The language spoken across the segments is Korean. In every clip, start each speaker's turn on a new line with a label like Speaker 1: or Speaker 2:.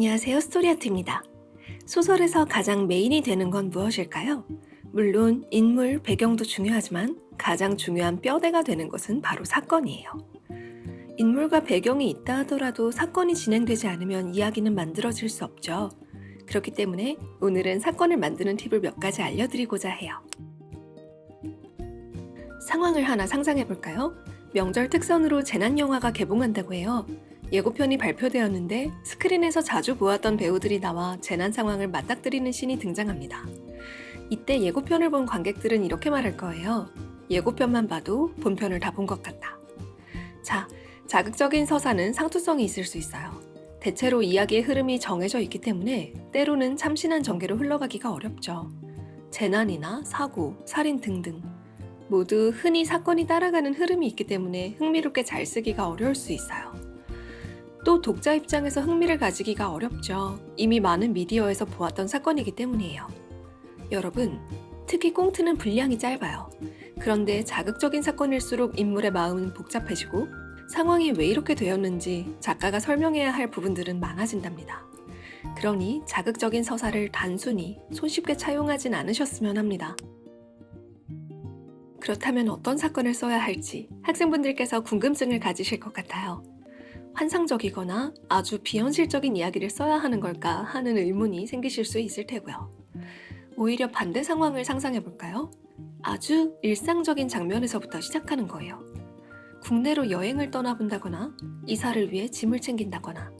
Speaker 1: 안녕하세요. 스토리아트입니다. 소설에서 가장 메인이 되는 건 무엇일까요? 물론 인물, 배경도 중요하지만 가장 중요한 뼈대가 되는 것은 바로 사건이에요. 인물과 배경이 있다 하더라도 사건이 진행되지 않으면 이야기는 만들어질 수 없죠. 그렇기 때문에 오늘은 사건을 만드는 팁을 몇 가지 알려드리고자 해요. 상황을 하나 상상해 볼까요? 명절 특선으로 재난영화가 개봉한다고 해요. 예고편이 발표되었는데 스크린에서 자주 보았던 배우들이 나와 재난 상황을 맞닥뜨리는 씬이 등장합니다. 이때 예고편을 본 관객들은 이렇게 말할 거예요. 예고편만 봐도 본편을 다 본 것 같다. 자, 자극적인 서사는 상투성이 있을 수 있어요. 대체로 이야기의 흐름이 정해져 있기 때문에 때로는 참신한 전개로 흘러가기가 어렵죠. 재난이나 사고, 살인 등등 모두 흔히 사건이 따라가는 흐름이 있기 때문에 흥미롭게 잘 쓰기가 어려울 수 있어요. 또 독자 입장에서 흥미를 가지기가 어렵죠. 이미 많은 미디어에서 보았던 사건이기 때문이에요. 여러분, 특히 꽁트는 분량이 짧아요. 그런데 자극적인 사건일수록 인물의 마음은 복잡해지고 상황이 왜 이렇게 되었는지 작가가 설명해야 할 부분들은 많아진답니다. 그러니 자극적인 서사를 단순히 손쉽게 차용하진 않으셨으면 합니다. 그렇다면 어떤 사건을 써야 할지 학생분들께서 궁금증을 가지실 것 같아요. 환상적이거나 아주 비현실적인 이야기를 써야 하는 걸까 하는 의문이 생기실 수 있을 테고요. 오히려 반대 상황을 상상해 볼까요? 아주 일상적인 장면에서부터 시작하는 거예요. 국내로 여행을 떠나본다거나 이사를 위해 짐을 챙긴다거나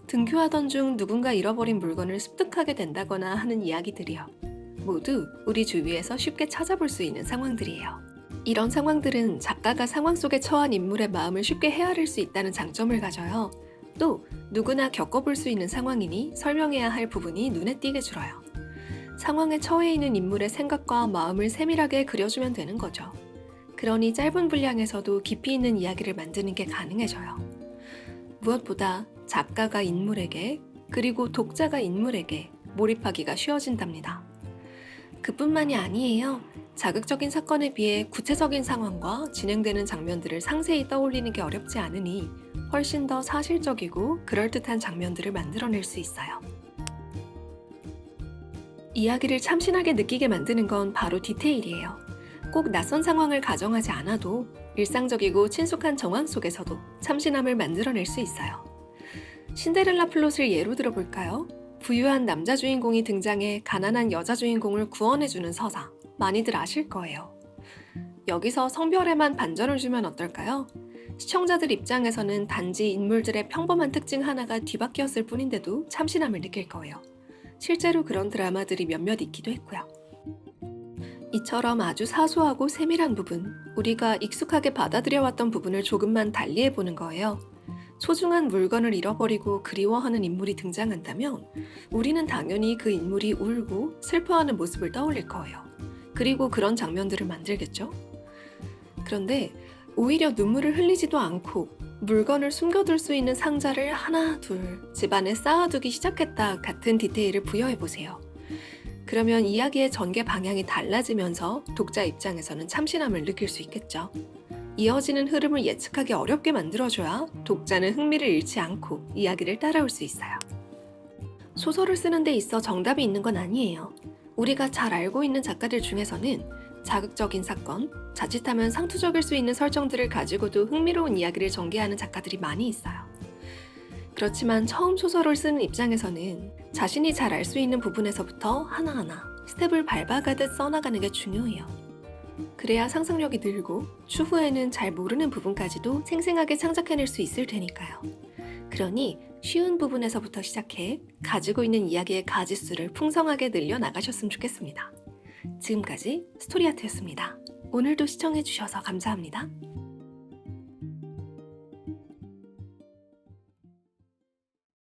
Speaker 1: 등교하던 중 누군가 잃어버린 물건을 습득하게 된다거나 하는 이야기들이요. 모두 우리 주위에서 쉽게 찾아볼 수 있는 상황들이에요. 이런 상황들은 작가가 상황 속에 처한 인물의 마음을 쉽게 헤아릴 수 있다는 장점을 가져요. 또 누구나 겪어볼 수 있는 상황이니 설명해야 할 부분이 눈에 띄게 줄어요. 상황에 처해 있는 인물의 생각과 마음을 세밀하게 그려주면 되는 거죠. 그러니 짧은 분량에서도 깊이 있는 이야기를 만드는 게 가능해져요. 무엇보다 작가가 인물에게 그리고 독자가 인물에게 몰입하기가 쉬워진답니다. 그뿐만이 아니에요. 자극적인 사건에 비해 구체적인 상황과 진행되는 장면들을 상세히 떠올리는 게 어렵지 않으니 훨씬 더 사실적이고 그럴듯한 장면들을 만들어낼 수 있어요. 이야기를 참신하게 느끼게 만드는 건 바로 디테일이에요. 꼭 낯선 상황을 가정하지 않아도 일상적이고 친숙한 정황 속에서도 참신함을 만들어낼 수 있어요. 신데렐라 플롯을 예로 들어볼까요? 부유한 남자 주인공이 등장해 가난한 여자 주인공을 구원해주는 서사, 많이들 아실 거예요. 여기서 성별에만 반전을 주면 어떨까요? 시청자들 입장에서는 단지 인물들의 평범한 특징 하나가 뒤바뀌었을 뿐인데도 참신함을 느낄 거예요. 실제로 그런 드라마들이 몇몇 있기도 했고요. 이처럼 아주 사소하고 세밀한 부분, 우리가 익숙하게 받아들여왔던 부분을 조금만 달리해보는 거예요. 소중한 물건을 잃어버리고 그리워하는 인물이 등장한다면 우리는 당연히 그 인물이 울고 슬퍼하는 모습을 떠올릴 거예요. 그리고 그런 장면들을 만들겠죠? 그런데 오히려 눈물을 흘리지도 않고 물건을 숨겨둘 수 있는 상자를 하나, 둘 집안에 쌓아두기 시작했다 같은 디테일을 부여해보세요. 그러면 이야기의 전개 방향이 달라지면서 독자 입장에서는 참신함을 느낄 수 있겠죠. 이어지는 흐름을 예측하기 어렵게 만들어줘야 독자는 흥미를 잃지 않고 이야기를 따라올 수 있어요. 소설을 쓰는 데 있어 정답이 있는 건 아니에요. 우리가 잘 알고 있는 작가들 중에서는 자극적인 사건, 자칫하면 상투적일 수 있는 설정들을 가지고도 흥미로운 이야기를 전개하는 작가들이 많이 있어요. 그렇지만 처음 소설을 쓰는 입장에서는 자신이 잘 알 수 있는 부분에서부터 하나하나 스텝을 밟아가듯 써나가는 게 중요해요. 그래야 상상력이 늘고 추후에는 잘 모르는 부분까지도 생생하게 창작해낼 수 있을 테니까요. 그러니 쉬운 부분에서부터 시작해 가지고 있는 이야기의 가지수를 풍성하게 늘려나가셨으면 좋겠습니다. 지금까지 스토리아트였습니다. 오늘도 시청해주셔서 감사합니다.